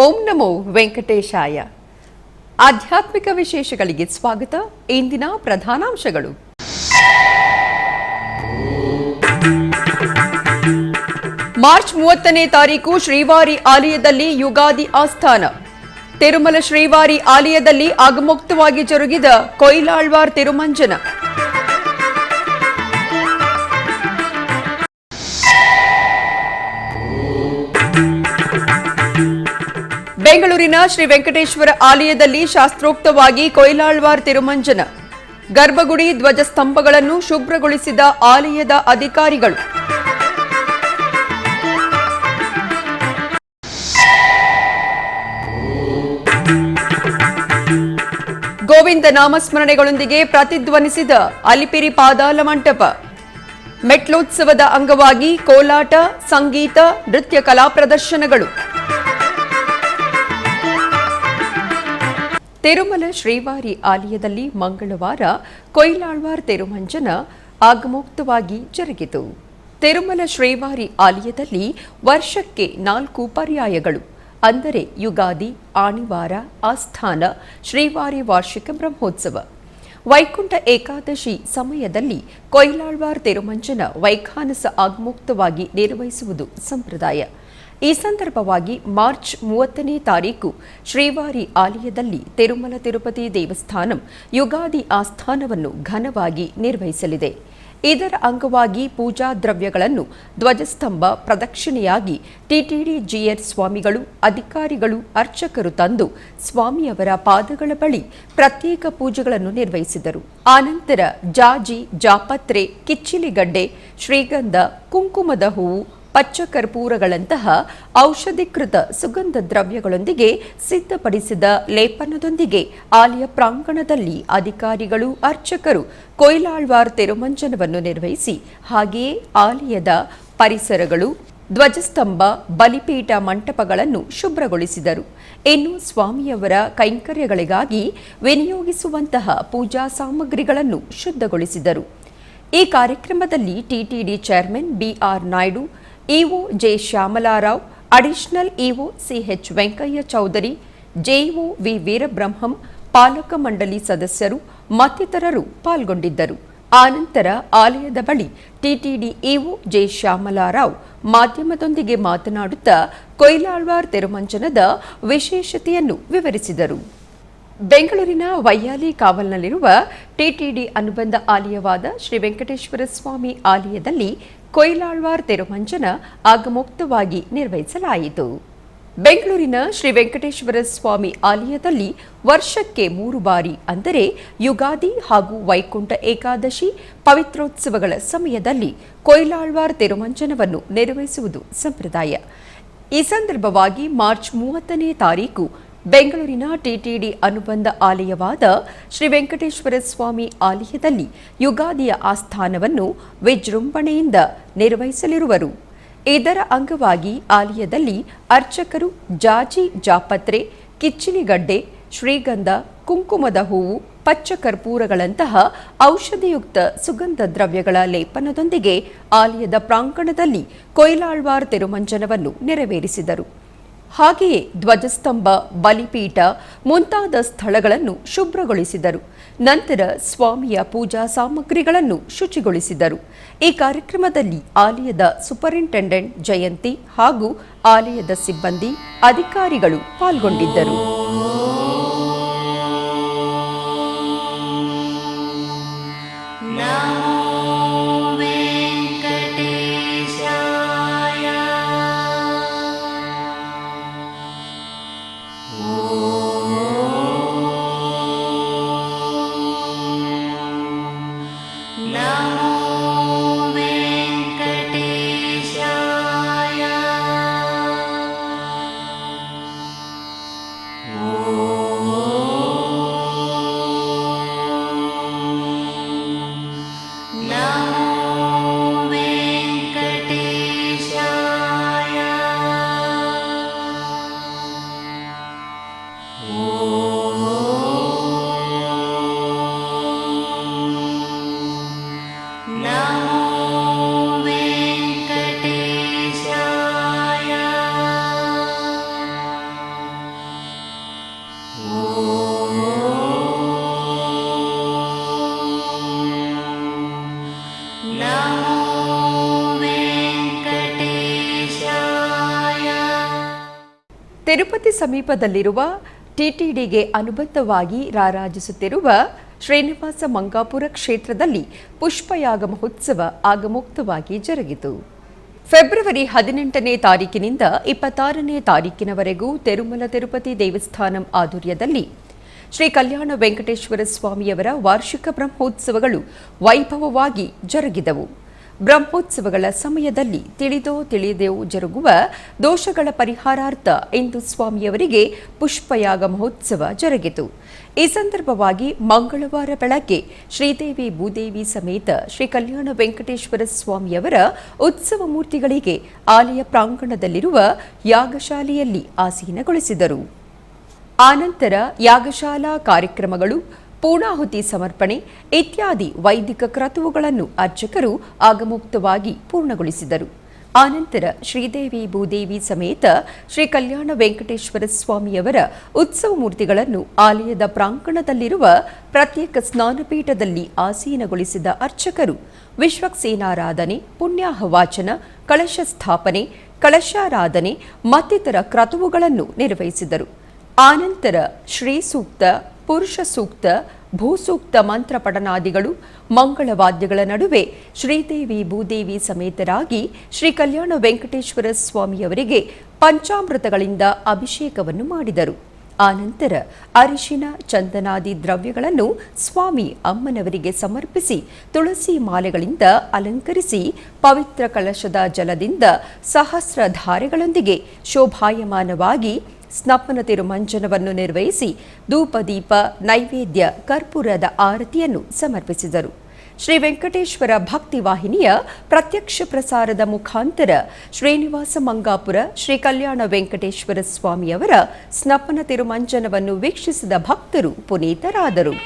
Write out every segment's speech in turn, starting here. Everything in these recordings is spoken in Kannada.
ಓಂ ನಮೋ ವೆಂಕಟೇಶಾಯ. ಆಧ್ಯಾತ್ಮಿಕ ವಿಶೇಷಗಳಿಗೆ ಸ್ವಾಗತ. ಇಂದಿನ ಪ್ರಧಾನಾಂಶಗಳು. ಮಾರ್ಚ್ 30ನೇ ತಾರೀಕು ಶ್ರೀವಾರಿ ಆಲಯದಲ್ಲಿ ಯುಗಾದಿ ಆಸ್ಥಾನ. ತಿರುಮಲ ಶ್ರೀವಾರಿ ಆಲಯದಲ್ಲಿ ಆಗಮುಕ್ತವಾಗಿ ಜರುಗಿದ ಕೊಯ್ಲಾಳ್ವಾರ್ ತಿರುಮಂಜನ. ಬೆಂಗಳೂರಿನ ಶ್ರೀ ವೆಂಕಟೇಶ್ವರ ಆಲಯದಲ್ಲಿ ಶಾಸ್ತ್ರೋಕ್ತವಾಗಿ ಕೊಯ್ಲಾಳ್ವಾರ್ ತಿರುಮಂಜನ. ಗರ್ಭಗುಡಿ ಧ್ವಜಸ್ತಂಭಗಳನ್ನು ಶುಭ್ರಗೊಳಿಸಿದ ಆಲಯದ ಅಧಿಕಾರಿಗಳು. ಗೋವಿಂದ ನಾಮಸ್ಮರಣೆಗಳೊಂದಿಗೆ ಪ್ರತಿಧ್ವನಿಸಿದ ಅಲಿಪಿರಿ ಪಾದಾಲ ಮಂಟಪ. ಮೆಟ್ಲೋತ್ಸವದ ಅಂಗವಾಗಿ ಕೋಲಾಟ, ಸಂಗೀತ, ನೃತ್ಯ ಕಲಾ ಪ್ರದರ್ಶನಗಳು. ತಿರುಮಲ ಶ್ರೀವಾರಿ ಆಲಯದಲ್ಲಿ ಮಂಗಳವಾರ ಕೊಯ್ಲಾಳ್ವಾರ್ ತಿರುಮಂಜನ ಆಗಮುಕ್ತವಾಗಿ ಜರುಗಿತು. ತಿರುಮಲ ಶ್ರೀವಾರಿ ಆಲಯದಲ್ಲಿ ವರ್ಷಕ್ಕೆ 4 ಪರ್ಯಾಯಗಳು, ಅಂದರೆ ಯುಗಾದಿ, ಆಣಿವಾರ, ಆಸ್ಥಾನ, ಶ್ರೀವಾರಿ ವಾರ್ಷಿಕ ಬ್ರಹ್ಮೋತ್ಸವ, ವೈಕುಂಠ ಏಕಾದಶಿ ಸಮಯದಲ್ಲಿ ಕೊಯ್ಲಾಳ್ವಾರ್ ತಿರುಮಂಜನ ವೈಖಾನಸ ಆಗಮುಕ್ತವಾಗಿ ನಿರ್ವಹಿಸುವುದು ಸಂಪ್ರದಾಯ. ಈ ಸಂದರ್ಭವಾಗಿ ಮಾರ್ಚ್ 30ನೇ ತಾರೀಕು ಶ್ರೀವಾರಿ ಆಲಯದಲ್ಲಿ ತಿರುಮಲ ತಿರುಪತಿ ದೇವಸ್ಥಾನಂ ಯುಗಾದಿ ಆಸ್ಥಾನವನ್ನು ಘನವಾಗಿ ನಿರ್ವಹಿಸಲಿದೆ. ಇದರ ಅಂಗವಾಗಿ ಪೂಜಾ ದ್ರವ್ಯಗಳನ್ನು ಧ್ವಜಸ್ತಂಭ ಪ್ರದಕ್ಷಿಣೆಯಾಗಿ ಟಿಟಿಡಿ ಜಿಆರ್ ಸ್ವಾಮಿಗಳು, ಅಧಿಕಾರಿಗಳು, ಅರ್ಚಕರು ತಂದು ಸ್ವಾಮಿಯವರ ಪಾದಗಳ ಬಳಿ ಪ್ರತ್ಯೇಕ ಪೂಜೆಗಳನ್ನು ನಿರ್ವಹಿಸಿದರು. ಆನಂತರ ಜಾಜಿ, ಜಾಪತ್ರೆ, ಕಿಚ್ಚಿಲಿಗಡ್ಡೆ, ಶ್ರೀಗಂಧ, ಕುಂಕುಮದ ಹೂವು, ಪಚ್ಚಕರ್ಪೂರಗಳಂತಹ ಔಷಧೀಕೃತ ಸುಗಂಧ ದ್ರವ್ಯಗಳೊಂದಿಗೆ ಸಿದ್ಧಪಡಿಸಿದ ಲೇಪನದೊಂದಿಗೆ ಆಲಯ ಪ್ರಾಂಗಣದಲ್ಲಿ ಅಧಿಕಾರಿಗಳು, ಅರ್ಚಕರು ಕೊಯ್ಲಾಳ್ವಾರ್ ತಿರುಮಂಜನವನ್ನು ನಿರ್ವಹಿಸಿ ಹಾಗೆಯೇ ಆಲಯದ ಪರಿಸರಗಳು, ಧ್ವಜಸ್ತಂಭ, ಬಲಿಪೀಠ ಮಂಟಪಗಳನ್ನು ಶುಭ್ರಗೊಳಿಸಿದರು. ಇನ್ನು ಸ್ವಾಮಿಯವರ ಕೈಂಕರ್ಯಗಳಿಗಾಗಿ ವಿನಿಯೋಗಿಸುವಂತಹ ಪೂಜಾ ಸಾಮಗ್ರಿಗಳನ್ನು ಶುದ್ಧಗೊಳಿಸಿದರು. ಈ ಕಾರ್ಯಕ್ರಮದಲ್ಲಿ TTD chairman BR Naidu, EO J Shyamala Rao, additional EO CH Venkaiah Chowdary, JEO V Veerabrahmam, ಪಾಲಕ ಮಂಡಳಿ ಸದಸ್ಯರು ಮತ್ತಿತರರು ಪಾಲ್ಗೊಂಡಿದ್ದರು. ಆನಂತರ ಆಲಯದ ಬಳಿ ಟಿಟಿಡಿ ಇಒ ಜೆ ಶ್ಯಾಮಲಾರಾವ್ ಮಾಧ್ಯಮದೊಂದಿಗೆ ಮಾತನಾಡುತ್ತಾ ಕೊಯ್ಲಾಳ್ವಾರ್ ತಿರುಮಂಜನದ ವಿಶೇಷತೆಯನ್ನು ವಿವರಿಸಿದರು. ಬೆಂಗಳೂರಿನ ವೈಯಾಲಿ ಕಾವಲ್ನಲ್ಲಿರುವ ಟಿಟಿಡಿ ಅನುಬಂಧ ಆಲಯವಾದ ಶ್ರೀ ವೆಂಕಟೇಶ್ವರ ಸ್ವಾಮಿ ಆಲಯದಲ್ಲಿ ಕೊಯ್ಲಾಳ್ವಾರ್ ತಿರುಮಂಜನ ಆಗಮುಕ್ತವಾಗಿ ನಿರ್ವಹಿಸಲಾಯಿತು. ಬೆಂಗಳೂರಿನ ಶ್ರೀ ವೆಂಕಟೇಶ್ವರ ಸ್ವಾಮಿ ಆಲಯದಲ್ಲಿ ವರ್ಷಕ್ಕೆ 3 ಬಾರಿ, ಅಂದರೆ ಯುಗಾದಿ ಹಾಗೂ ವೈಕುಂಠ ಏಕಾದಶಿ ಪವಿತ್ರೋತ್ಸವಗಳ ಸಮಯದಲ್ಲಿ ಕೊಯ್ಲಾಳ್ವಾರ್ ತಿರುಮಂಜನವನ್ನು ನಿರ್ವಹಿಸುವುದು ಸಂಪ್ರದಾಯ. ಈ ಸಂದರ್ಭವಾಗಿ ಮಾರ್ಚ್ 30ನೇ ತಾರೀಕು ಬೆಂಗಳೂರಿನ ಟಿಟಿಡಿ ಅನುಬಂಧ ಆಲಯವಾದ ಶ್ರೀ ವೆಂಕಟೇಶ್ವರ ಸ್ವಾಮಿ ಆಲಯದಲ್ಲಿ ಯುಗಾದಿಯ ಆಸ್ಥಾನವನ್ನು ವಿಜೃಂಭಣೆಯಿಂದ ನಿರ್ವಹಿಸಲಿರುವರು. ಇದರ ಅಂಗವಾಗಿ ಆಲಯದಲ್ಲಿ ಅರ್ಚಕರು ಜಾಜಿ, ಜಾಪತ್ರೆ, ಕಿಚ್ಚಿಲಿಗಡ್ಡೆ, ಶ್ರೀಗಂಧ, ಕುಂಕುಮದ ಹೂವು, ಪಚ್ಚಕರ್ಪೂರಗಳಂತಹ ಔಷಧಿಯುಕ್ತ ಸುಗಂಧ ದ್ರವ್ಯಗಳ ಲೇಪನದೊಂದಿಗೆ ಆಲಯದ ಪ್ರಾಂಗಣದಲ್ಲಿ ಕೊಯ್ಲಾಳ್ವಾರ್ ತಿರುಮಂಜನವನ್ನು ನೆರವೇರಿಸಿದರು. ಹಾಗೆಯೇ ಧ್ವಜಸ್ತಂಭ, ಬಲಿಪೀಠ ಮುಂತಾದ ಸ್ಥಳಗಳನ್ನು ಶುಭ್ರಗೊಳಿಸಿದರು. ನಂತರ ಸ್ವಾಮಿಯ ಪೂಜಾ ಸಾಮಗ್ರಿಗಳನ್ನು ಶುಚಿಗೊಳಿಸಿದರು. ಈ ಕಾರ್ಯಕ್ರಮದಲ್ಲಿ ಆಲಯದ ಸೂಪರಿಂಟೆಂಡೆಂಟ್ ಜಯಂತಿ ಹಾಗೂ ಆಲಯದ ಸಿಬ್ಬಂದಿ, ಅಧಿಕಾರಿಗಳು ಪಾಲ್ಗೊಂಡಿದ್ದರು. ತಿರುಪತಿ ಸಮೀಪದಲ್ಲಿರುವ ಟಿಟಿಡಿಗೆ ಅನುಬಂಧವಾಗಿ ರಾರಾಜಿಸುತ್ತಿರುವ ಶ್ರೀನಿವಾಸ ಮಂಗಾಪುರ ಕ್ಷೇತ್ರದಲ್ಲಿ ಪುಷ್ಪಯಾಗ ಮಹೋತ್ಸವ ಆಗಮೋಕ್ತವಾಗಿ ಜರುಗಿತು. ಫೆಬ್ರವರಿ 18ನೇ ತಾರೀಕಿನಿಂದ 26ನೇ ತಾರೀಕಿನವರೆಗೂ ತಿರುಮಲ ತಿರುಪತಿ ದೇವಸ್ಥಾನಂ ಆಧ್ವರ್ಯದಲ್ಲಿ ಶ್ರೀ ಕಲ್ಯಾಣ ವೆಂಕಟೇಶ್ವರ ಸ್ವಾಮಿಯವರ ವಾರ್ಷಿಕ ಬ್ರಹ್ಮೋತ್ಸವಗಳು ವೈಭವವಾಗಿ ಜರುಗಿದವು. ಬ್ರಹ್ಮೋತ್ಸವಗಳ ಸಮಯದಲ್ಲಿ ತಿಳಿದೋ ತಿಳಿದೇವೋ ಜರುಗುವ ದೋಷಗಳ ಪರಿಹಾರಾರ್ಥ ಇಂದು ಸ್ವಾಮಿಯವರಿಗೆ ಪುಷ್ಪಯಾಗ ಮಹೋತ್ಸವ ಜರುಗಿತು. ಈ ಸಂದರ್ಭವಾಗಿ ಮಂಗಳವಾರ ಬೆಳಗ್ಗೆ ಶ್ರೀದೇವಿ ಭೂದೇವಿ ಸಮೇತ ಶ್ರೀ ಕಲ್ಯಾಣ ವೆಂಕಟೇಶ್ವರ ಸ್ವಾಮಿಯವರ ಉತ್ಸವ ಮೂರ್ತಿಗಳಿಗೆ ಆಲಯ ಪ್ರಾಂಗಣದಲ್ಲಿರುವ ಯಾಗಶಾಲೆಯಲ್ಲಿ ಆಸೀನಗೊಳಿಸಿದರು. ಆನಂತರ ಯಾಗಶಾಲಾ ಕಾರ್ಯಕ್ರಮಗಳು, ಪೂರ್ಣಾಹುತಿ ಸಮರ್ಪಣೆ ಇತ್ಯಾದಿ ವೈದಿಕ ಕ್ರತುವುಗಳನ್ನು ಅರ್ಚಕರು ಆಗಮೋಕ್ತವಾಗಿ ಪೂರ್ಣಗೊಳಿಸಿದರು. ಆನಂತರ ಶ್ರೀದೇವಿ ಭೂದೇವಿ ಸಮೇತ ಶ್ರೀ ಕಲ್ಯಾಣ ವೆಂಕಟೇಶ್ವರ ಸ್ವಾಮಿಯವರ ಉತ್ಸವ ಮೂರ್ತಿಗಳನ್ನು ಆಲಯದ ಪ್ರಾಂಗಣದಲ್ಲಿರುವ ಪ್ರತ್ಯೇಕ ಸ್ನಾನಪೀಠದಲ್ಲಿ ಆಸೀನಗೊಳಿಸಿದ ಅರ್ಚಕರು ವಿಶ್ವಕ್ಸೇನಾರಾಧನೆ, ಪುಣ್ಯಾಹವಾಚನ, ಕಳಶ ಸ್ಥಾಪನೆ, ಕಳಶಾರಾಧನೆ ಮತ್ತಿತರ ಕ್ರತುವುಗಳನ್ನು ನಿರ್ವಹಿಸಿದರು. ಆನಂತರ ಶ್ರೀ ಸೂಕ್ತ, ಪುರುಷ ಸೂಕ್ತ, ಭೂಸೂಕ್ತ ಮಂತ್ರ ಪಠನಾದಿಗಳು, ಮಂಗಳವಾದ್ಯಗಳ ನಡುವೆ ಶ್ರೀದೇವಿ ಭೂದೇವಿ ಸಮೇತರಾಗಿ ಶ್ರೀ ಕಲ್ಯಾಣ ವೆಂಕಟೇಶ್ವರ ಸ್ವಾಮಿಯವರಿಗೆ ಪಂಚಾಮೃತಗಳಿಂದ ಅಭಿಷೇಕವನ್ನು ಮಾಡಿದರು. ಆನಂತರ ಅರಿಶಿನ, ಚಂದನಾದಿ ದ್ರವ್ಯಗಳನ್ನು ಸ್ವಾಮಿ ಅಮ್ಮನವರಿಗೆ ಸಮರ್ಪಿಸಿ ತುಳಸಿ ಮಾಲೆಗಳಿಂದ ಅಲಂಕರಿಸಿ ಪವಿತ್ರ ಕಲಶದ ಜಲದಿಂದ ಸಹಸ್ರಧಾರೆಗಳೊಂದಿಗೆ ಶೋಭಾಯಮಾನವಾಗಿ ಸ್ನಪನ ತಿರುಮಂಜನವನ್ನು ನಿರ್ವಹಿಸಿ ಧೂಪದೀಪ, ನೈವೇದ್ಯ, ಕರ್ಪೂರದ ಆರತಿಯನ್ನು ಸಮರ್ಪಿಸಿದರು. ಶ್ರೀ ವೆಂಕಟೇಶ್ವರ ಭಕ್ತಿ ವಾಹಿನಿಯ ಪ್ರತ್ಯಕ್ಷ ಪ್ರಸಾರದ ಮುಖಾಂತರ ಶ್ರೀನಿವಾಸ ಮಂಗಾಪುರ ಶ್ರೀ ಕಲ್ಯಾಣ ವೆಂಕಟೇಶ್ವರ ಸ್ವಾಮಿಯವರ ಸ್ನಪನ ತಿರುಮಂಜನವನ್ನು ವೀಕ್ಷಿಸಿದ ಭಕ್ತರು ಪುನೀತರಾದರು.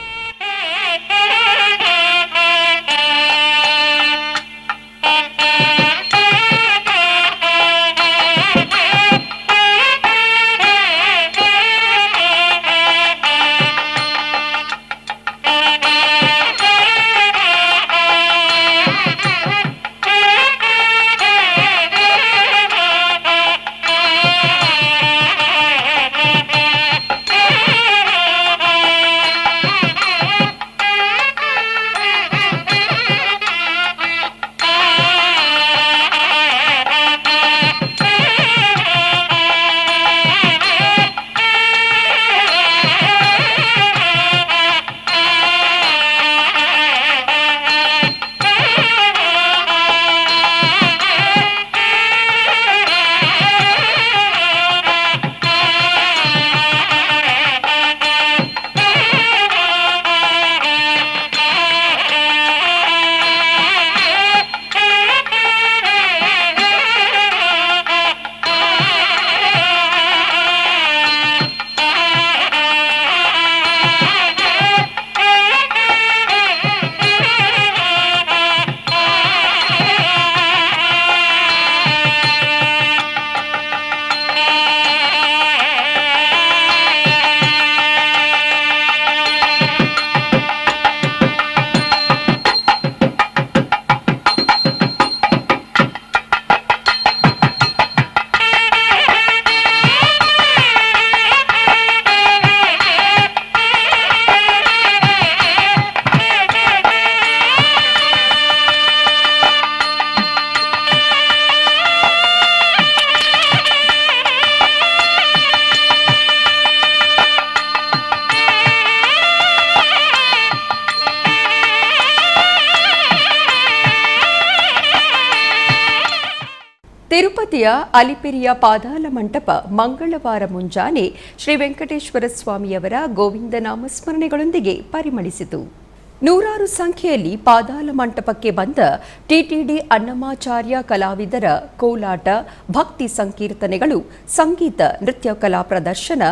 ತಿರುಪತಿಯ ಅಲಿಪಿರಿಯ ಪಾದಾಲ ಮಂಟಪ ಮಂಗಳವಾರ ಮುಂಜಾನೆ ಶ್ರೀ ವೆಂಕಟೇಶ್ವರ ಸ್ವಾಮಿಯವರ ಗೋವಿಂದ ನಾಮಸ್ಮರಣೆಗಳೊಂದಿಗೆ ಪರಿಮಳಿಸಿತು. ನೂರಾರು ಸಂಖ್ಯೆಯಲ್ಲಿ ಪಾದಾಲ ಮಂಟಪಕ್ಕೆ ಬಂದ ಟಿಟಿಡಿ ಅನ್ನಮಾಚಾರ್ಯ ಕಲಾವಿದರ ಕೋಲಾಟ, ಭಕ್ತಿ ಸಂಕೀರ್ತನೆಗಳು, ಸಂಗೀತ, ನೃತ್ಯ ಕಲಾ ಪ್ರದರ್ಶನ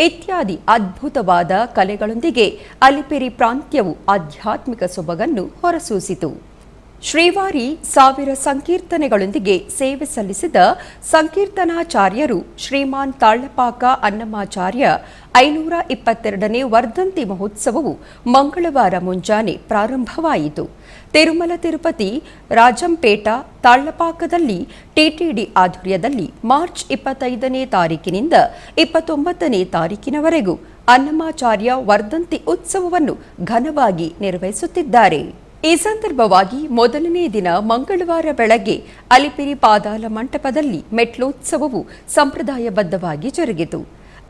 ಇತ್ಯಾದಿ ಅದ್ಭುತವಾದ ಕಲೆಗಳೊಂದಿಗೆ ಅಲಿಪಿರಿ ಪ್ರಾಂತ್ಯವು ಆಧ್ಯಾತ್ಮಿಕ ಸೊಬಗನ್ನು ಹೊರಸೂಸಿತು. ಶ್ರೀವಾರಿ 1000 ಸಂಕೀರ್ತನೆಗಳೊಂದಿಗೆ ಸೇವೆ ಸಲ್ಲಿಸಿದ ಸಂಕೀರ್ತನಾಚಾರ್ಯರು ಶ್ರೀಮಾನ್ ತಾళ్లపాక ಅನ್ನಮಾಚಾರ್ಯ 522ನೇ ವರ್ಧಂತಿ ಮಹೋತ್ಸವವು ಮಂಗಳವಾರ ಮುಂಜಾನೆ ಪ್ರಾರಂಭವಾಯಿತು. ತಿರುಮಲ ತಿರುಪತಿ ರಾಜಂಪೇಟ ತಾళ్లపాಕದಲ್ಲಿ ಟಿಟಿಡಿ ಆಧ್ವರ್ಯದಲ್ಲಿ ಮಾರ್ಚ್ 25ನೇ ತಾರೀಕಿನಿಂದ 29ನೇ ತಾರೀಕಿನವರೆಗೂ ಅನ್ನಮಾಚಾರ್ಯ ವರ್ಧಂತಿ ಉತ್ಸವವನ್ನು ಘನವಾಗಿ ನಿರ್ವಹಿಸುತ್ತಿದ್ದಾರೆ. ಈ ಸಂದರ್ಭವಾಗಿ ಮೊದಲನೇ ದಿನ ಮಂಗಳವಾರ ಬೆಳಗ್ಗೆ ಅಲಿಪಿರಿ ಪಾದಾಲ ಮಂಟಪದಲ್ಲಿ ಮೆಟ್ಲೋತ್ಸವವು ಸಂಪ್ರದಾಯಬದ್ಧವಾಗಿ ಜರುಗಿತು.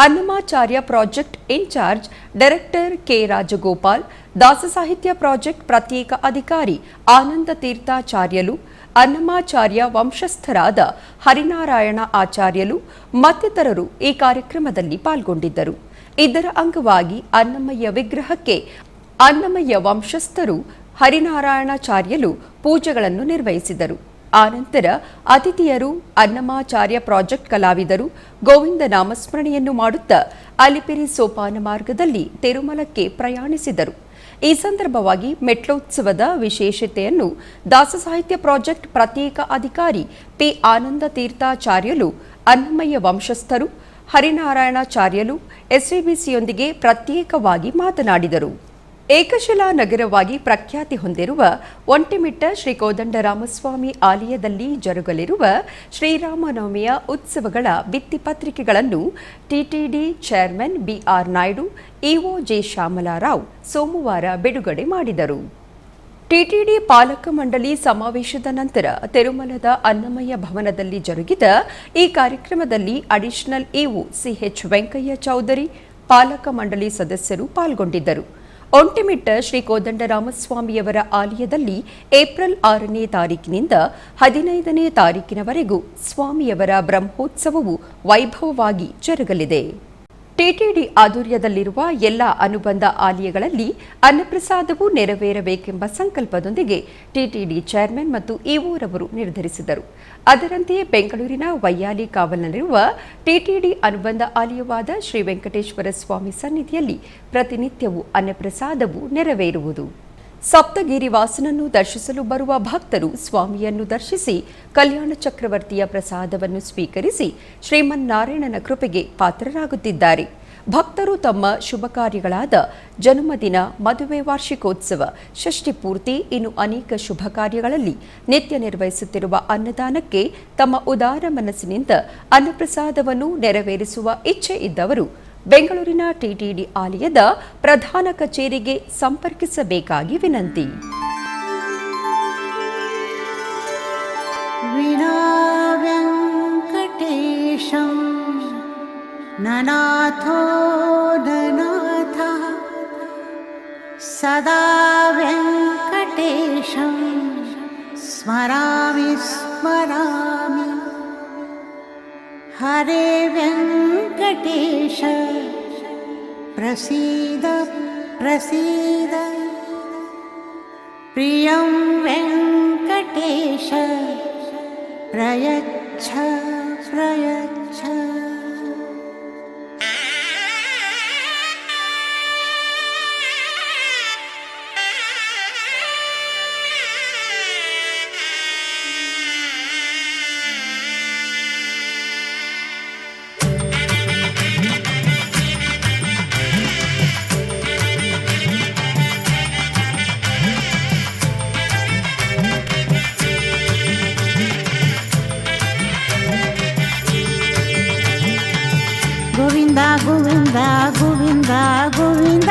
Annamacharya project in charge director K Rajagopal, ದಾಸಸಾಹಿತ್ಯ ಪ್ರಾಜೆಕ್ಟ್ ಪ್ರತ್ಯೇಕ ಅಧಿಕಾರಿ ಆನಂದ ತೀರ್ಥಾಚಾರ್ಯಲು, ಅನ್ನಮಾಚಾರ್ಯ ವಂಶಸ್ಥರಾದ ಹರಿನಾರಾಯಣ ಆಚಾರ್ಯಲು ಮತ್ತಿತರರು ಈ ಕಾರ್ಯಕ್ರಮದಲ್ಲಿ ಪಾಲ್ಗೊಂಡಿದ್ದರು. ಇದರ ಅಂಗವಾಗಿ ಅನ್ನಮಯ್ಯ ವಿಗ್ರಹಕ್ಕೆ ಅನ್ನಮಯ್ಯ ವಂಶಸ್ಥರು ಹರಿನಾರಾಯಣಾಚಾರ್ಯಲು ಪೂಜೆಗಳನ್ನು ನಿರ್ವಹಿಸಿದರು. ಆನಂತರ ಅತಿಥಿಯರು ಅನ್ನಮಾಚಾರ್ಯ ಪ್ರಾಜೆಕ್ಟ್ ಕಲಾವಿದರು ಗೋವಿಂದ ನಾಮಸ್ಮರಣೆಯನ್ನು ಮಾಡುತ್ತಾ ಅಲಿಪಿರಿ ಸೋಪಾನ ಮಾರ್ಗದಲ್ಲಿ ತಿರುಮಲಕ್ಕೆ ಪ್ರಯಾಣಿಸಿದರು. ಈ ಸಂದರ್ಭವಾಗಿ ಮೆಟ್ಲೋತ್ಸವದ ವಿಶೇಷತೆಯನ್ನು ದಾಸಸಾಹಿತ್ಯ ಪ್ರಾಜೆಕ್ಟ್ ಪ್ರತ್ಯೇಕ ಅಧಿಕಾರಿ ಪಿ ಆನಂದ ತೀರ್ಥಾಚಾರ್ಯಲು, ಅನ್ನಮಯ್ಯ ವಂಶಸ್ಥರು ಹರಿನಾರಾಯಣಾಚಾರ್ಯಲು ಎಸ್ವಿಬಿಸಿಯೊಂದಿಗೆ ಪ್ರತ್ಯೇಕವಾಗಿ ಮಾತನಾಡಿದರು. ಏಕಶಿಲಾ ನಗರವಾಗಿ ಪ್ರಖ್ಯಾತಿ ಹೊಂದಿರುವ ಒಂಟಿಮಿಟ್ಟ ಶ್ರೀ ಕೋದಂಡರಾಮಸ್ವಾಮಿ ಆಲಯದಲ್ಲಿ ಜರುಗಲಿರುವ ಶ್ರೀರಾಮನವಮಿಯ ಉತ್ಸವಗಳ ಭಿತ್ತಿಪತ್ರಿಕೆಗಳನ್ನು TTD chairman BR Naidu, EO J Shyamala Rao ಸೋಮವಾರ ಬಿಡುಗಡೆ ಮಾಡಿದರು. ಟಿಟಿಡಿ ಪಾಲಕ ಮಂಡಳಿ ಸಮಾವೇಶದ ನಂತರ ತಿರುಮಲದ ಅನ್ನಮಯ್ಯ ಭವನದಲ್ಲಿ ಜರುಗಿದ ಈ ಕಾರ್ಯಕ್ರಮದಲ್ಲಿ additional EO CH Venkaiah Chowdary, ಪಾಲಕ ಮಂಡಳಿ ಸದಸ್ಯರು ಪಾಲ್ಗೊಂಡಿದ್ದರು. ಒಂಟಿಮಿಟ್ಟ ಶ್ರೀ ಕೋದಂಡರಾಮಸ್ವಾಮಿಯವರ ಆಲಯದಲ್ಲಿ ಏಪ್ರಿಲ್ 6ನೇ ತಾರೀಕಿನಿಂದ 15ನೇ ತಾರೀಕಿನವರೆಗೂ ಸ್ವಾಮಿಯವರ ಬ್ರಹ್ಮೋತ್ಸವವು ವೈಭವವಾಗಿ ಜರುಗಲಿದೆ. ಟಿಟಿಡಿ ಆಧ್ವರ್ಯದಲ್ಲಿರುವ ಎಲ್ಲ ಅನುಬಂಧ ಆಲಯಗಳಲ್ಲಿ ಅನ್ನಪ್ರಸಾದವು ನೆರವೇರಬೇಕೆಂಬ ಸಂಕಲ್ಪದೊಂದಿಗೆ ಟಿಟಿಡಿ ಚೇರ್ಮನ್ ಮತ್ತು ಇಒರವರು ನಿರ್ಧರಿಸಿದರು. ಅದರಂತೆಯೇ ಬೆಂಗಳೂರಿನ ವೈಯಾಲಿ ಕಾವಲ್ನಲ್ಲಿರುವ ಟಿಟಿಡಿ ಅನುಬಂಧ ಆಲಯವಾದ ಶ್ರೀ ವೆಂಕಟೇಶ್ವರ ಸ್ವಾಮಿ ಸನ್ನಿಧಿಯಲ್ಲಿ ಪ್ರತಿನಿತ್ಯವೂ ಅನ್ನಪ್ರಸಾದವು ನೆರವೇರುವುದು. ಸಪ್ತಗಿರಿ ವಾಸನನ್ನು ದರ್ಶಿಸಲು ಬರುವ ಭಕ್ತರು ಸ್ವಾಮಿಯನ್ನು ದರ್ಶಿಸಿ ಕಲ್ಯಾಣ ಚಕ್ರವರ್ತಿಯ ಪ್ರಸಾದವನ್ನು ಸ್ವೀಕರಿಸಿ ಶ್ರೀಮನ್ನಾರಾಯಣನ ಕೃಪೆಗೆ ಪಾತ್ರರಾಗುತ್ತಿದ್ದಾರೆ. ಭಕ್ತರು ತಮ್ಮ ಶುಭ ಕಾರ್ಯಗಳಾದ ಜನ್ಮದಿನ, ಮದುವೆ, ವಾರ್ಷಿಕೋತ್ಸವ, ಷಷ್ಠಿ ಪೂರ್ತಿ ಇನ್ನು ಅನೇಕ ಶುಭ ಕಾರ್ಯಗಳಲ್ಲಿ ನಿತ್ಯ ನಿರ್ವಹಿಸುತ್ತಿರುವ ಅನ್ನದಾನಕ್ಕೆ ತಮ್ಮ ಉದಾರ ಮನಸ್ಸಿನಿಂದ ಅನ್ನಪ್ರಸಾದವನ್ನು ನೆರವೇರಿಸುವ ಇಚ್ಛೆ ಇದ್ದವರು ಬೆಂಗಳೂರಿನ ಟಿಟಿಡಿ ಆಲಯದ ಪ್ರಧಾನ ಕಚೇರಿಗೆ ಸಂಪರ್ಕಿಸಬೇಕಾಗಿ ವಿನಂತಿ. ನನಾಥೋ ನನಾಥ ಸದಾ ವೆಂಕಟೇಶಂ ಸ್ಮರಾಮಿ ಸ್ಮರಾಮಿ. ಹರೇ ವೆಂಕಟೇಶ ಪ್ರಸೀದ ಪ್ರಸೀದ. ಪ್ರಿಯಂ ವೆಂಕಟೇಶ ಪ್ರಯಚ್ಛ ಪ್ರಯಚ್ಛ. ಗೋವಿಂದ ಗೋವಿಂದ ಗೋವಿಂದ ಗೋವಿಂದ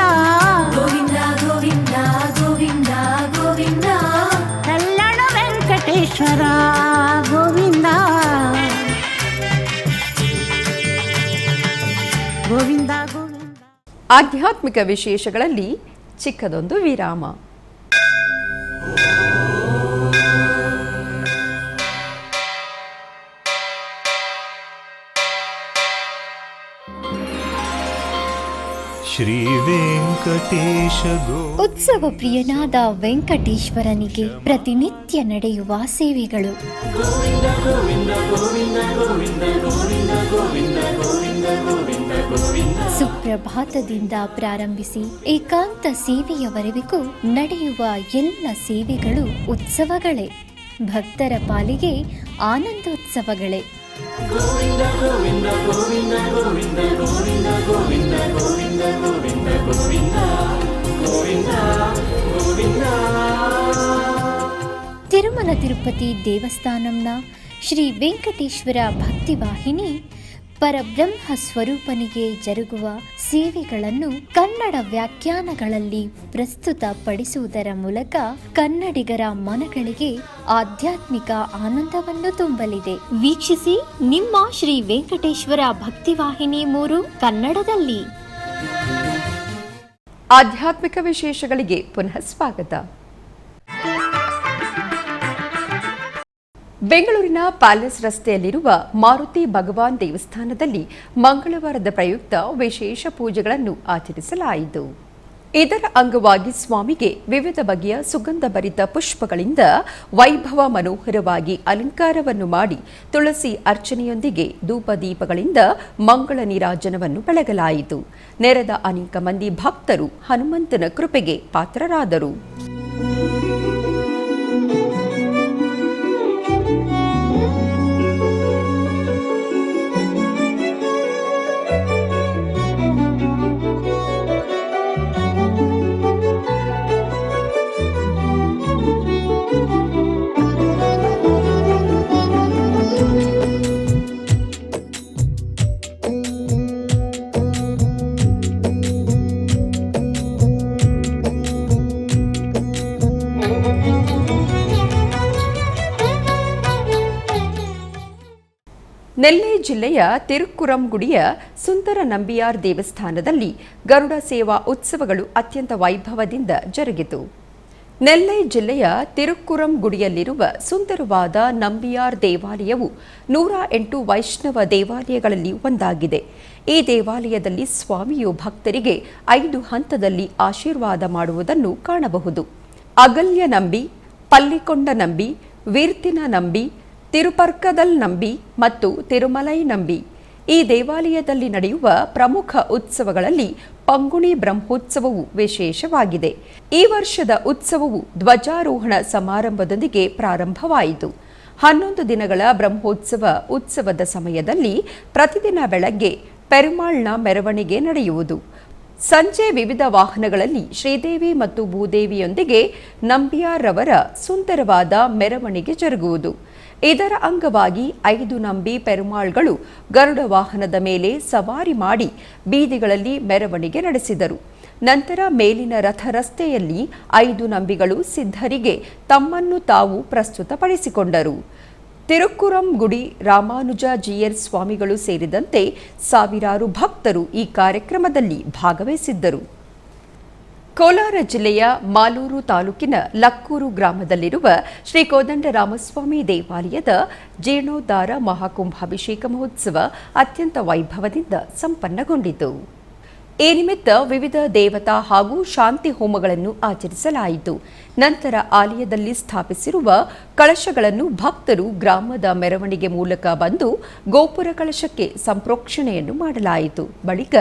ಗೋವಿಂದ ಗೋವಿಂದ ಗೋವಿಂದ ಗೋವಿಂದ ಕಲ್ಯಾಣ ವೆಂಕಟೇಶ್ವರ ಗೋವಿಂದ ಗೋವಿಂದ ಗೋವಿಂದ. ಆಧ್ಯಾತ್ಮಿಕ ವಿಶೇಷಗಳಲ್ಲಿ ಚಿಕ್ಕದೊಂದು ವಿರಾಮ. ಶ್ರೀ ವೆಂಕಟೇಶ ಉತ್ಸವ ಪ್ರಿಯನಾದ ವೆಂಕಟೇಶ್ವರನಿಗೆ ಪ್ರತಿನಿತ್ಯ ನಡೆಯುವ ಸೇವೆಗಳು. ಗೋವಿಂದ ಗೋವಿಂದ ಗೋವಿಂದ ಗೋವಿಂದ ಗೋವಿಂದ ಗೋವಿಂದ ಗೋವಿಂದ ಗೋವಿಂದ ಸುಪ್ರಭಾತದಿಂದ ಪ್ರಾರಂಭಿಸಿ ಏಕಾಂತ ಸೇವೆಯವರೆಗೂ ನಡೆಯುವ ಎಲ್ಲ ಸೇವೆಗಳು ಉತ್ಸವಗಳೇ. ಭಕ್ತರ ಪಾಲಿಗೆ ಆನಂದೋತ್ಸವಗಳೇ. ತಿರುಮಲ ತಿರುಪತಿ ದೇವಸ್ಥಾನಂನ ಶ್ರೀ ವೆಂಕಟೇಶ್ವರ ಭಕ್ತಿವಾಹಿನಿ ಪರಬ್ರಹ್ಮ ಸ್ವರೂಪನಿಗೆ ಜರುಗುವ ಸೇವೆಗಳನ್ನು ಕನ್ನಡ ವ್ಯಾಖ್ಯಾನಗಳಲ್ಲಿ ಪ್ರಸ್ತುತಪಡಿಸುವುದರ ಮೂಲಕ ಕನ್ನಡಿಗರ ಮನಗಳಿಗೆ ಆಧ್ಯಾತ್ಮಿಕ ಆನಂದವನ್ನು ತುಂಬಲಿದೆ. ವೀಕ್ಷಿಸಿ ನಿಮ್ಮ ಶ್ರೀ ವೆಂಕಟೇಶ್ವರ ಭಕ್ತಿವಾಹಿನಿ 3 ಕನ್ನಡದಲ್ಲಿ. ಆಧ್ಯಾತ್ಮಿಕ ವಿಶೇಷಗಳಿಗೆ ಪುನಃ ಸ್ವಾಗತ. ಬೆಂಗಳೂರಿನ ಪ್ಯಾಲೇಸ್ ರಸ್ತೆಯಲ್ಲಿರುವ ಮಾರುತಿ ಭಗವಾನ್ ದೇವಸ್ಥಾನದಲ್ಲಿ ಮಂಗಳವಾರದ ಪ್ರಯುಕ್ತ ವಿಶೇಷ ಪೂಜೆಗಳನ್ನು ಆಚರಿಸಲಾಯಿತು. ಇದರ ಅಂಗವಾಗಿ ಸ್ವಾಮಿಗೆ ವಿವಿಧ ಬಗೆಯ ಸುಗಂಧಭರಿತ ಪುಷ್ಪಗಳಿಂದ ವೈಭವ ಮನೋಹರವಾಗಿ ಅಲಂಕಾರವನ್ನು ಮಾಡಿ ತುಳಸಿ ಅರ್ಚನೆಯೊಂದಿಗೆ ಧೂಪದೀಪಗಳಿಂದ ಮಂಗಳ ನೀರಾಜನವನ್ನು ಬೆಳಗಲಾಯಿತು. ನೆರೆದ ಅನೇಕ ಮಂದಿ ಭಕ್ತರು ಹನುಮಂತನ ಕೃಪೆಗೆ ಪಾತ್ರರಾದರು. ನೆಲ್ಲೆ ಜಿಲ್ಲೆಯ ತಿರುಕ್ಕುರಂಗುಡಿಯ ಸುಂದರ ನಂಬಿಯಾರ್ ದೇವಸ್ಥಾನದಲ್ಲಿ ಗರುಡ ಸೇವಾ ಉತ್ಸವಗಳು ಅತ್ಯಂತ ವೈಭವದಿಂದ ಜರುಗಿತು. ನೆಲ್ಲೆ ಜಿಲ್ಲೆಯ ತಿರುಕ್ಕುರಂಗುಡಿಯಲ್ಲಿರುವ ಸುಂದರವಾದ ನಂಬಿಯಾರ್ ದೇವಾಲಯವು 108 ವೈಷ್ಣವ ದೇವಾಲಯಗಳಲ್ಲಿ ಒಂದಾಗಿದೆ. ಈ ದೇವಾಲಯದಲ್ಲಿ ಸ್ವಾಮಿಯು ಭಕ್ತರಿಗೆ 5 ಹಂತದಲ್ಲಿ ಆಶೀರ್ವಾದ ಮಾಡುವುದನ್ನು ಕಾಣಬಹುದು. ಅಗಲ್ಯ ನಂಬಿ, ಪಲ್ಲಿಕೊಂಡ ನಂಬಿ, ವೀರ್ತಿನ ನಂಬಿ, ತಿರುಪರ್ಕದಲ್ ನಂಬಿ ಮತ್ತು ತಿರುಮಲೈ ನಂಬಿ. ಈ ದೇವಾಲಯದಲ್ಲಿ ನಡೆಯುವ ಪ್ರಮುಖ ಉತ್ಸವಗಳಲ್ಲಿ ಪಂಗುಣಿ ಬ್ರಹ್ಮೋತ್ಸವವು ವಿಶೇಷವಾಗಿದೆ. ಈ ವರ್ಷದ ಉತ್ಸವವು ಧ್ವಜಾರೋಹಣ ಸಮಾರಂಭದೊಂದಿಗೆ ಪ್ರಾರಂಭವಾಯಿತು. 11 ದಿನಗಳ ಬ್ರಹ್ಮೋತ್ಸವ ಉತ್ಸವದ ಸಮಯದಲ್ಲಿ ಪ್ರತಿದಿನ ಬೆಳಗ್ಗೆ ಪೆರುಮಾಳ್ನ ಮೆರವಣಿಗೆ ನಡೆಯುವುದು. ಸಂಜೆ ವಿವಿಧ ವಾಹನಗಳಲ್ಲಿ ಶ್ರೀದೇವಿ ಮತ್ತು ಭೂದೇವಿಯೊಂದಿಗೆ ನಂಬಿಯಾರ್ರವರ ಸುಂದರವಾದ ಮೆರವಣಿಗೆ ಜರುಗುವುದು. ಇದರ ಅಂಗವಾಗಿ 5 ನಂಬಿ ಪೆರುಮಾಳ್ಗಳು ಗರುಡ ವಾಹನದ ಮೇಲೆ ಸವಾರಿ ಮಾಡಿ ಬೀದಿಗಳಲ್ಲಿ ಮೆರವಣಿಗೆ ನಡೆಸಿದರು. ನಂತರ ಮೇಲಿನ ರಥ ರಸ್ತೆಯಲ್ಲಿ 5 ನಂಬಿಗಳು ಸಿದ್ಧರಿಗೆ ತಮ್ಮನ್ನು ತಾವು ಪ್ರಸ್ತುತಪಡಿಸಿಕೊಂಡರು. ತಿರುಕ್ಕುರಂಗುಡಿ ರಾಮಾನುಜ ಜಿಯರ್ ಸ್ವಾಮಿಗಳು ಸೇರಿದಂತೆ ಸಾವಿರಾರು ಭಕ್ತರು ಈ ಕಾರ್ಯಕ್ರಮದಲ್ಲಿ ಭಾಗವಹಿಸಿದ್ದರು. ಕೋಲಾರ ಜಿಲ್ಲೆಯ ಮಾಲೂರು ತಾಲೂಕಿನ ಲಕ್ಕೂರು ಗ್ರಾಮದಲ್ಲಿರುವ ಶ್ರೀ ಕೋದಂಡರಾಮಸ್ವಾಮಿ ದೇವಾಲಯದ ಜೀರ್ಣೋದ್ಧಾರ ಮಹಾಕುಂಭಾಭಿಷೇಕ ಮಹೋತ್ಸವ ಅತ್ಯಂತ ವೈಭವದಿಂದ ಸಂಪನ್ನಗೊಂಡಿತು. ಈ ನಿಮಿತ್ತ ವಿವಿಧ ದೇವತಾ ಹಾಗೂ ಶಾಂತಿ ಹೋಮಗಳನ್ನು ಆಚರಿಸಲಾಯಿತು. ನಂತರ ಆಲಯದಲ್ಲಿ ಸ್ಥಾಪಿಸಿರುವ ಕಳಶಗಳನ್ನು ಭಕ್ತರು ಗ್ರಾಮದ ಮೆರವಣಿಗೆ ಮೂಲಕ ಬಂದು ಗೋಪುರ ಕಳಶಕ್ಕೆ ಸಂಪ್ರೋಕ್ಷಣೆಯನ್ನು ಮಾಡಲಾಯಿತು. ಬಳಿಕ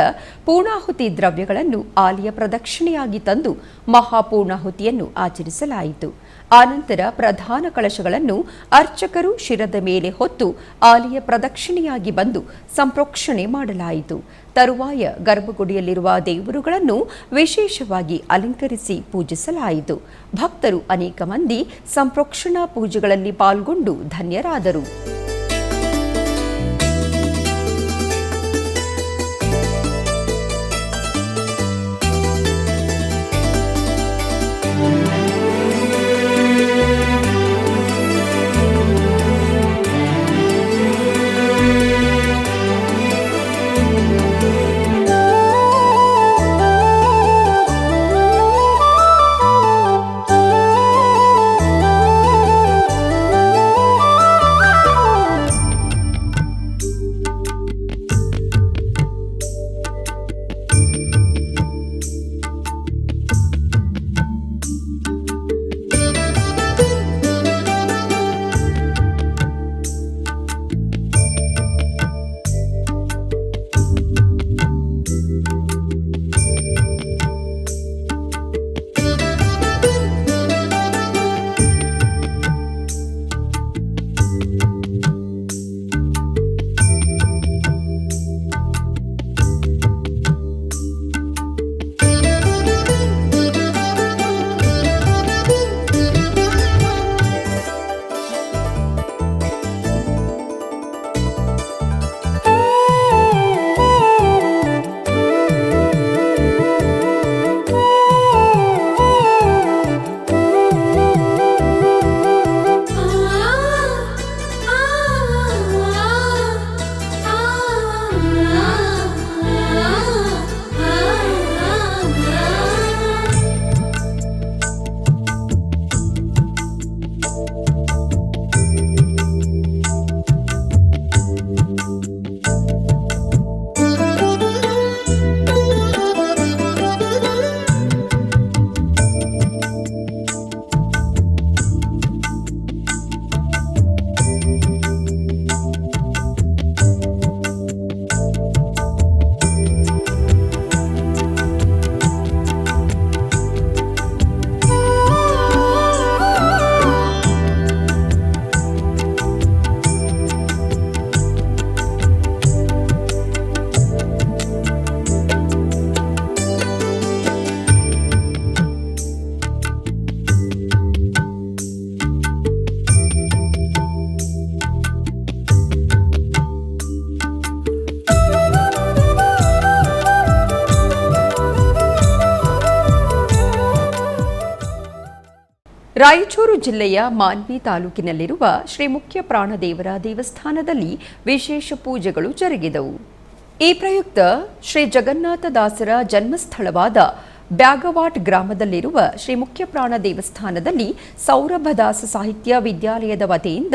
ಪೂರ್ಣಾಹುತಿ ದ್ರವ್ಯಗಳನ್ನು ಆಲಯ ಪ್ರದಕ್ಷಿಣೆಯಾಗಿ ತಂದು ಮಹಾಪೂರ್ಣಾಹುತಿಯನ್ನು ಆಚರಿಸಲಾಯಿತು. ಆನಂತರ ಪ್ರಧಾನ ಕಳಶಗಳನ್ನು ಅರ್ಚಕರು ಶಿರದ ಮೇಲೆ ಹೊತ್ತು ಆಲಯ ಪ್ರದಕ್ಷಿಣೆಯಾಗಿ ಬಂದು ಸಂಪ್ರೋಕ್ಷಣೆ ಮಾಡಲಾಯಿತು. ತರುವಾಯ ಗರ್ಭಗುಡಿಯಲ್ಲಿರುವ ದೇವರುಗಳನ್ನು ವಿಶೇಷವಾಗಿ ಅಲಂಕರಿಸಿ ಪೂಜಿಸಲಾಯಿತು. ಭಕ್ತರು ಅನೇಕ ಮಂದಿ ಸಂಪ್ರೋಕ್ಷಣಾ ಪೂಜೆಗಳಲ್ಲಿ ಪಾಲ್ಗೊಂಡು ಧನ್ಯರಾದರು. ರಾಯಚೂರು ಜಿಲ್ಲೆಯ ಮಾನ್ವಿ ತಾಲೂಕಿನಲ್ಲಿರುವ ಶ್ರೀ ಮುಖ್ಯ ಪ್ರಾಣದೇವರ ದೇವಸ್ಥಾನದಲ್ಲಿ ವಿಶೇಷ ಪೂಜೆಗಳು ಜರುಗಿದವು. ಈ ಪ್ರಯುಕ್ತ ಶ್ರೀ ಜಗನ್ನಾಥದಾಸರ ಜನ್ಮಸ್ಥಳವಾದ ಬ್ಯಾಗವಾಟ್ ಗ್ರಾಮದಲ್ಲಿರುವ ಶ್ರೀ ಮುಖ್ಯ ಪ್ರಾಣ ದೇವಸ್ಥಾನದಲ್ಲಿ ಸೌರಭದಾಸ ಸಾಹಿತ್ಯ ವಿದ್ಯಾಲಯದ ವತಿಯಿಂದ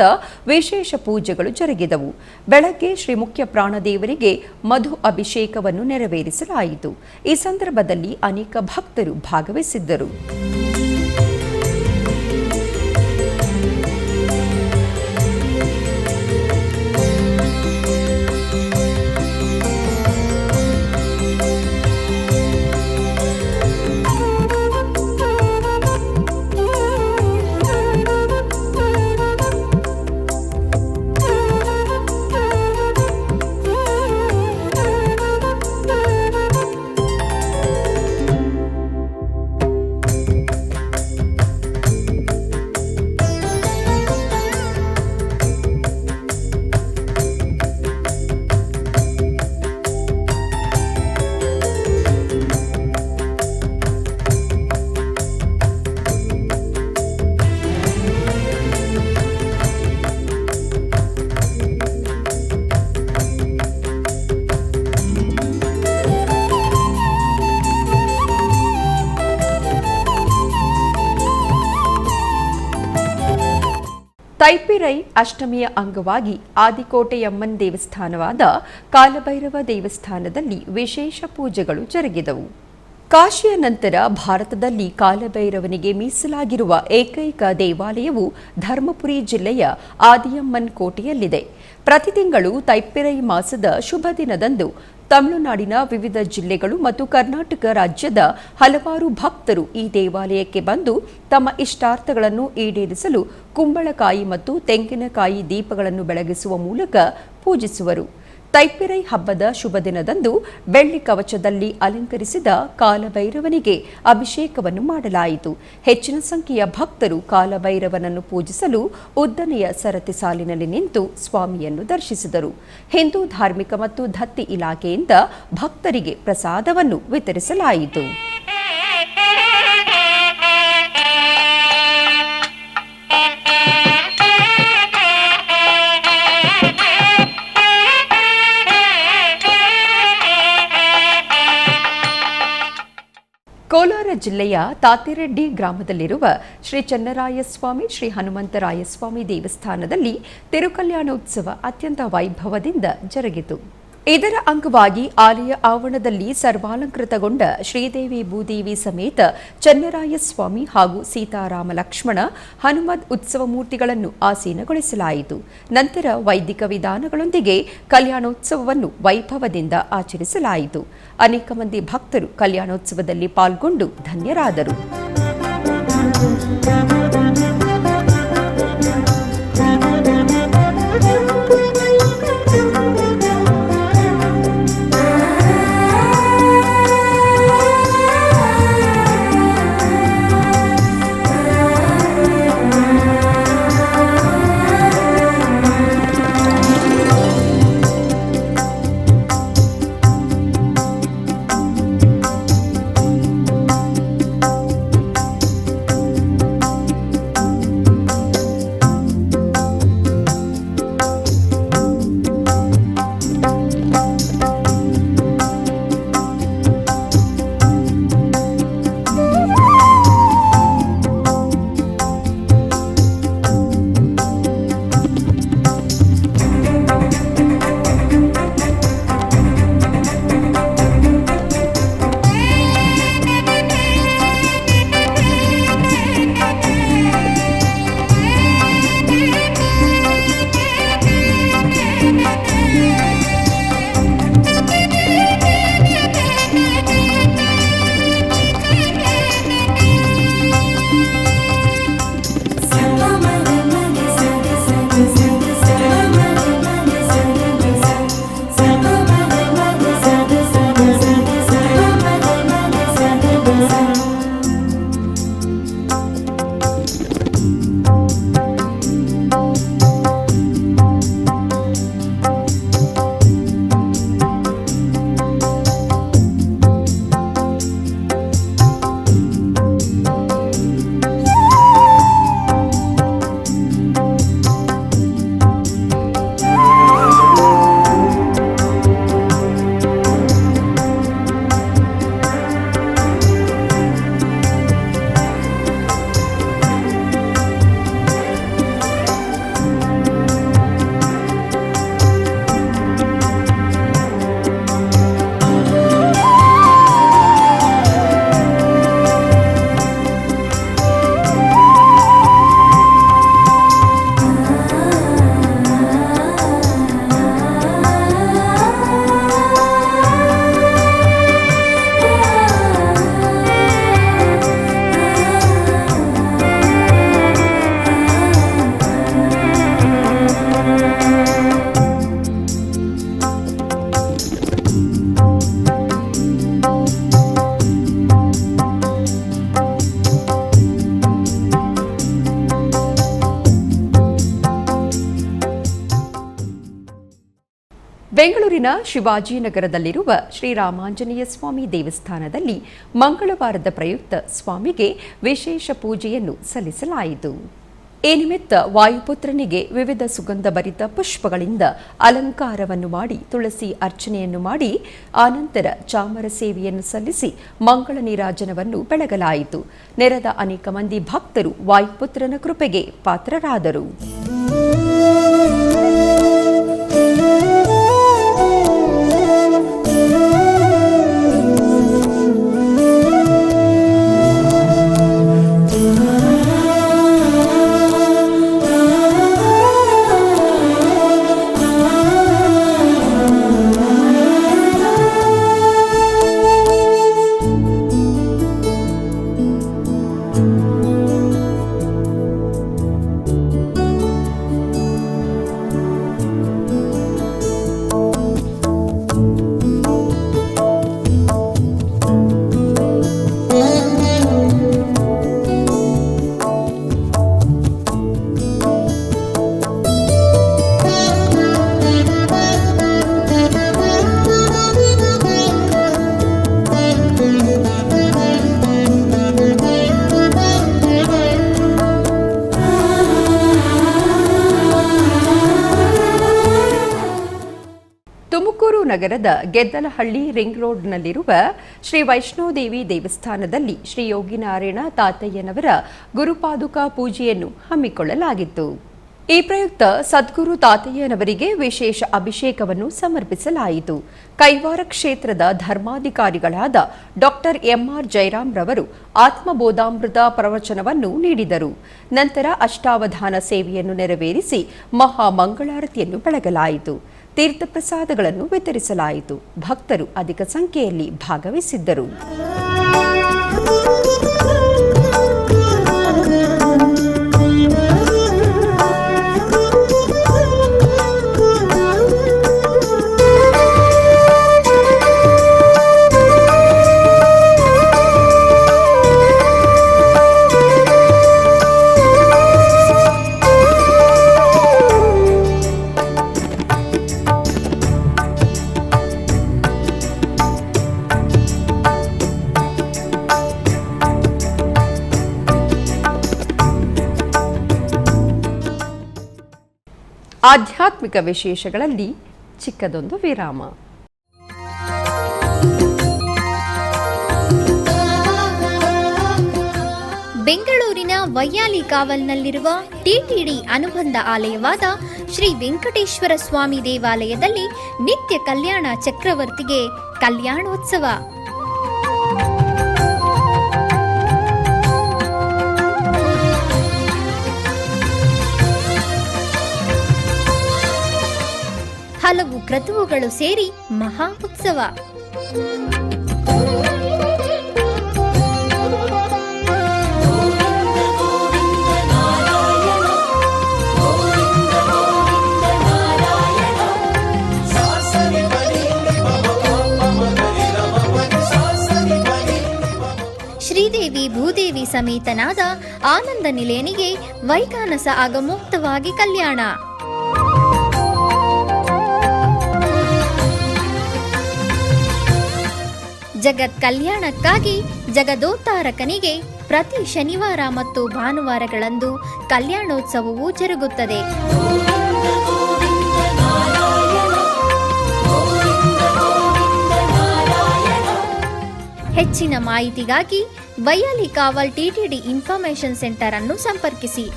ವಿಶೇಷ ಪೂಜೆಗಳು ಜರುಗಿದವು. ಬೆಳಗ್ಗೆ ಶ್ರೀ ಮುಖ್ಯ ಪ್ರಾಣದೇವರಿಗೆ ಮಧು ಅಭಿಷೇಕವನ್ನು ನೆರವೇರಿಸಲಾಯಿತು. ಈ ಸಂದರ್ಭದಲ್ಲಿ ಅನೇಕ ಭಕ್ತರು ಭಾಗವಹಿಸಿದ್ದರು. ತೈಪಿರೈ ಅಷ್ಟಮಿಯ ಅಂಗವಾಗಿ ಆದಿಕೋಟೆಯಮ್ಮನ್ ದೇವಸ್ಥಾನವಾದ ಕಾಲಭೈರವ ದೇವಸ್ಥಾನದಲ್ಲಿ ವಿಶೇಷ ಪೂಜೆಗಳು ಜರುಗಿದವು. ಕಾಶಿಯ ನಂತರ ಭಾರತದಲ್ಲಿ ಕಾಲಭೈರವನಿಗೆ ಮೀಸಲಾಗಿರುವ ಏಕೈಕ ದೇವಾಲಯವು ಧರ್ಮಪುರಿ ಜಿಲ್ಲೆಯ ಆದಿಯಮ್ಮನ್ ಕೋಟೆಯಲ್ಲಿದೆ. ಪ್ರತಿ ತಿಂಗಳು ತೈಪಿರೈ ಮಾಸದ ಶುಭ ದಿನದಂದು ತಮಿಳುನಾಡಿನ ವಿವಿಧ ಜಿಲ್ಲೆಗಳು ಮತ್ತು ಕರ್ನಾಟಕ ರಾಜ್ಯದ ಹಲವಾರು ಭಕ್ತರು ಈ ದೇವಾಲಯಕ್ಕೆ ಬಂದು ತಮ್ಮ ಇಷ್ಟಾರ್ಥಗಳನ್ನು ಈಡೇರಿಸಲು ಕುಂಬಳಕಾಯಿ ಮತ್ತು ತೆಂಗಿನಕಾಯಿ ದೀಪಗಳನ್ನು ಬೆಳಗಿಸುವ ಮೂಲಕ ಪೂಜಿಸುವರು. ತೈಪಿರೈ ಹಬ್ಬದ ಶುಭ ದಿನದಂದು ಬೆಳ್ಳಿ ಕವಚದಲ್ಲಿ ಅಲಂಕರಿಸಿದ ಕಾಲಭೈರವನಿಗೆ ಅಭಿಷೇಕವನ್ನು ಮಾಡಲಾಯಿತು. ಹೆಚ್ಚಿನ ಸಂಖ್ಯೆಯ ಭಕ್ತರು ಕಾಲಭೈರವನನ್ನು ಪೂಜಿಸಲು ಉದ್ದನೆಯ ಸರತಿ ಸಾಲಿನಲ್ಲಿ ನಿಂತು ಸ್ವಾಮಿಯನ್ನು ದರ್ಶಿಸಿದರು. ಹಿಂದೂ ಧಾರ್ಮಿಕ ಮತ್ತು ದತ್ತಿ ಇಲಾಖೆಯಿಂದ ಭಕ್ತರಿಗೆ ಪ್ರಸಾದವನ್ನು ವಿತರಿಸಲಾಯಿತು. ಕೋಲಾರ ಜಿಲ್ಲೆಯ ತಾತಿರೆಡ್ಡಿ ಗ್ರಾಮದಲ್ಲಿರುವ ಶ್ರೀ ಚನ್ನರಾಯಸ್ವಾಮಿ ಶ್ರೀ ಹನುಮಂತರಾಯಸ್ವಾಮಿ ದೇವಸ್ಥಾನದಲ್ಲಿ ತಿರುಕಲ್ಯಾಣೋತ್ಸವ ಅತ್ಯಂತ ವೈಭವದಿಂದ ಜರುಗಿತು. ಇದರ ಅಂಗವಾಗಿ ಆಲಯ ಆವರಣದಲ್ಲಿ ಸರ್ವಾಲಂಕೃತಗೊಂಡ ಶ್ರೀದೇವಿ ಭೂದೇವಿ ಸಮೇತ ಚನ್ನರಾಯಸ್ವಾಮಿ ಹಾಗೂ ಸೀತಾರಾಮ ಲಕ್ಷ್ಮಣ ಹನುಮದ್ ಉತ್ಸವ ಮೂರ್ತಿಗಳನ್ನು ಆಸೀನಗೊಳಿಸಲಾಯಿತು. ನಂತರ ವೈದಿಕ ವಿಧಾನಗಳೊಂದಿಗೆ ಕಲ್ಯಾಣೋತ್ಸವವನ್ನು ವೈಭವದಿಂದ ಆಚರಿಸಲಾಯಿತು. ಅನೇಕ ಮಂದಿ ಭಕ್ತರು ಕಲ್ಯಾಣೋತ್ಸವದಲ್ಲಿ ಪಾಲ್ಗೊಂಡು ಧನ್ಯರಾದರು. ಬೆಂಗಳೂರಿನ ಶಿವಾಜಿನಗರದಲ್ಲಿರುವ ಶ್ರೀರಾಮಾಂಜನೇಯ ಸ್ವಾಮಿ ದೇವಸ್ಥಾನದಲ್ಲಿ ಮಂಗಳವಾರದ ಪ್ರಯುಕ್ತ ಸ್ವಾಮಿಗೆ ವಿಶೇಷ ಪೂಜೆಯನ್ನು ಸಲ್ಲಿಸಲಾಯಿತು. ಈ ನಿಮಿತ್ತ ವಾಯುಪುತ್ರನಿಗೆ ವಿವಿಧ ಸುಗಂಧಭರಿತ ಪುಷ್ಪಗಳಿಂದ ಅಲಂಕಾರವನ್ನು ಮಾಡಿ ತುಳಸಿ ಅರ್ಚನೆಯನ್ನು ಮಾಡಿ ಆನಂತರ ಚಾಮರ ಸೇವೆಯನ್ನು ಸಲ್ಲಿಸಿ ಮಂಗಳ ನೀರಾಜನವನ್ನು ಬೆಳಗಲಾಯಿತು. ನೆರೆದ ಅನೇಕ ಮಂದಿ ಭಕ್ತರು ವಾಯುಪುತ್ರನ ಕೃಪೆಗೆ ಪಾತ್ರರಾದರು. ತುಮಕೂರು ನಗರದ ಗೆದ್ದಲಹಳ್ಳಿ ರಿಂಗ್ ರೋಡ್ನಲ್ಲಿರುವ ಶ್ರೀ ವೈಷ್ಣೋದೇವಿ ದೇವಸ್ಥಾನದಲ್ಲಿ ಶ್ರೀ ಯೋಗಿನಾರಾಯಣ ತಾತಯ್ಯನವರ ಗುರುಪಾದುಕಾ ಪೂಜೆಯನ್ನು ಹಮ್ಮಿಕೊಳ್ಳಲಾಗಿತ್ತು. ಈ ಪ್ರಯುಕ್ತ ಸದ್ಗುರು ತಾತಯ್ಯನವರಿಗೆ ವಿಶೇಷ ಅಭಿಷೇಕವನ್ನು ಸಮರ್ಪಿಸಲಾಯಿತು. ಕೈವಾರ ಕ್ಷೇತ್ರದ ಧರ್ಮಾಧಿಕಾರಿಗಳಾದ ಡಾಕ್ಟರ್ ಎಂಆರ್ ಜಯರಾಮ್ ರವರು ಆತ್ಮಬೋಧಾಮೃತ ಪ್ರವಚನವನ್ನು ನೀಡಿದರು. ನಂತರ ಅಷ್ಟಾವಧಾನ ಸೇವೆಯನ್ನು ನೆರವೇರಿಸಿ ಮಹಾಮಂಗಳಾರತಿಯನ್ನು ಬೆಳಗಲಾಯಿತು. ತೀರ್ಥಪ್ರಸಾದಗಳನ್ನು ವಿತರಿಸಲಾಯಿತು. ಭಕ್ತರು ಅಧಿಕ ಸಂಖ್ಯೆಯಲ್ಲಿ ಭಾಗವಹಿಸಿದ್ದರು. ಆಧ್ಯಾತ್ಮಿಕ ವಿಶೇಷಗಳಲ್ಲಿ ಚಿಕ್ಕದೊಂದು ವಿರಾಮ. ಬೆಂಗಳೂರಿನ ವೈಯಾಲಿ ಕಾವಲ್ನಲ್ಲಿರುವ ಟಿಟಿಡಿ ಅನುಬಂಧ ಆಲಯವಾದ ಶ್ರೀ ವೆಂಕಟೇಶ್ವರ ಸ್ವಾಮಿ ದೇವಾಲಯದಲ್ಲಿ ನಿತ್ಯ ಕಲ್ಯಾಣ ಚಕ್ರವರ್ತಿಗೆ ಕಲ್ಯಾಣೋತ್ಸವ. ಹಲವು ಕ್ರತುವುಗಳು ಸೇರಿ ಮಹಾ ಉತ್ಸವ. ಶ್ರೀದೇವಿ ಭೂದೇವಿ ಸಮೇತನಾದ ಆನಂದ ನಿಲಯನಿಗೆ ವೈಖಾನಸ ಆಗಮೋಕ್ತವಾಗಿ ಕಲ್ಯಾಣ. ಜಗತ್ ಕಲ್ಯಾಣಕ್ಕಾಗಿ ಜಗದೋತ್ತಾರಕನಿಗೆ ಪ್ರತಿ ಶನಿವಾರ ಮತ್ತು ಭಾನುವಾರಗಳಂದು ಕಲ್ಯಾಣೋತ್ಸವವು ಜರುಗುತ್ತದೆ. ಹೆಚ್ಚಿನ ಮಾಹಿತಿಗಾಗಿ ವೈಯಾಲಿ ಕಾವಲ್ ಟಿಟಿಡಿ ಇನ್ಫಾರ್ಮೇಶನ್ ಸೆಂಟರ್ ಅನ್ನು ಸಂಪರ್ಕಿಸಿ.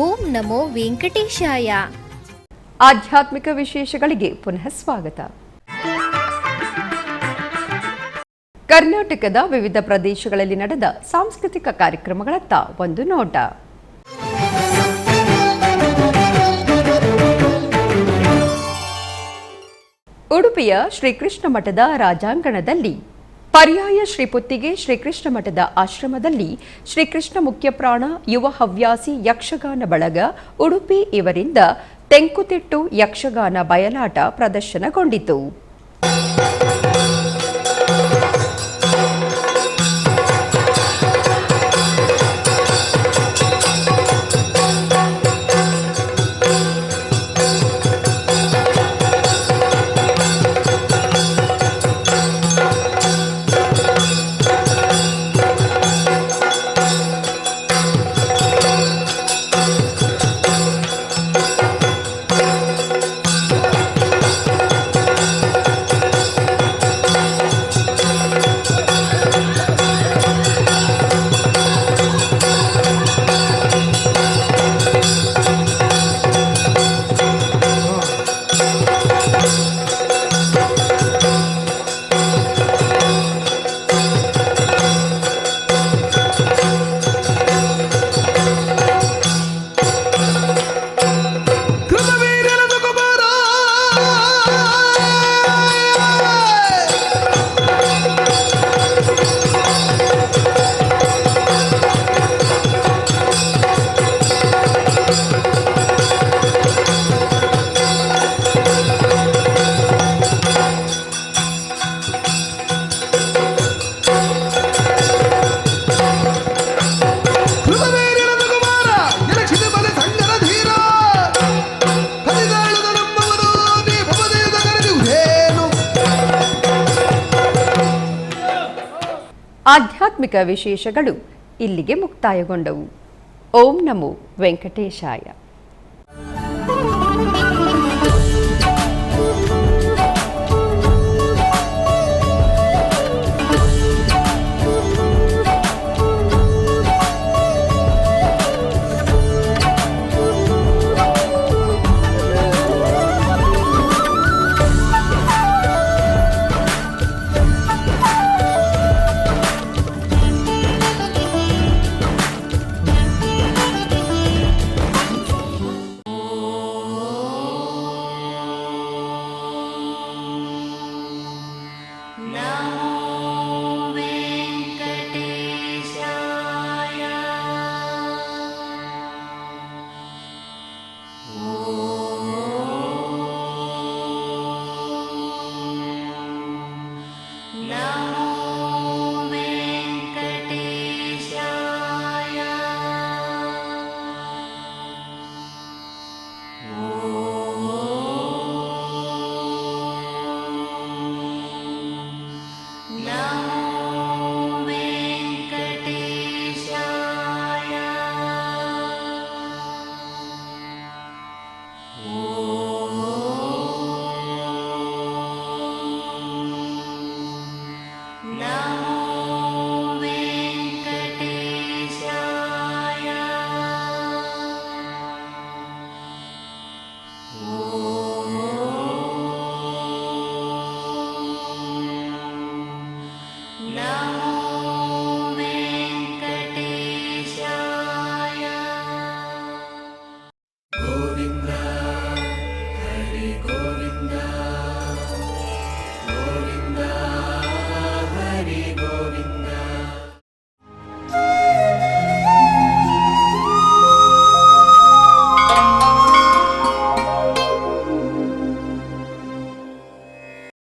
ಓಂ ನಮೋ ವೆಂಕಟೇಶಾಯ. ಆಧ್ಯಾತ್ಮಿಕ ವಿಶೇಷಗಳಿಗೆ ಪುನಃ ಸ್ವಾಗತ. ಕರ್ನಾಟಕದ ವಿವಿಧ ಪ್ರದೇಶಗಳಲ್ಲಿ ನಡೆದ ಸಾಂಸ್ಕೃತಿಕ ಕಾರ್ಯಕ್ರಮಗಳತ್ತ ಒಂದು ನೋಟ. ಉಡುಪಿಯ ಶ್ರೀಕೃಷ್ಣ ಮಠದ ರಾಜಾಂಗಣದಲ್ಲಿ ಪರ್ಯಾಯ ಶ್ರೀಪುತ್ತಿಗೆ ಶ್ರೀಕೃಷ್ಣ ಮಠದ ಆಶ್ರಮದಲ್ಲಿ ಶ್ರೀಕೃಷ್ಣ ಮುಖ್ಯಪ್ರಾಣ ಯುವ ಹವ್ಯಾಸಿ ಯಕ್ಷಗಾನ ಬಳಗ ಉಡುಪಿ ಇವರಿಂದ ತೆಂಕುತಿಟ್ಟು ಯಕ್ಷಗಾನ ಬಯಲಾಟ ಪ್ರದರ್ಶನಗೊಂಡಿತು. ಆಧ್ಯಾತ್ಮಿಕ ವಿಶೇಷಗಳು ಇಲ್ಲಿಗೆ ಮುಕ್ತಾಯಗೊಂಡವು. ಓಂ ನಮೋ ವೆಂಕಟೇಶಾಯ.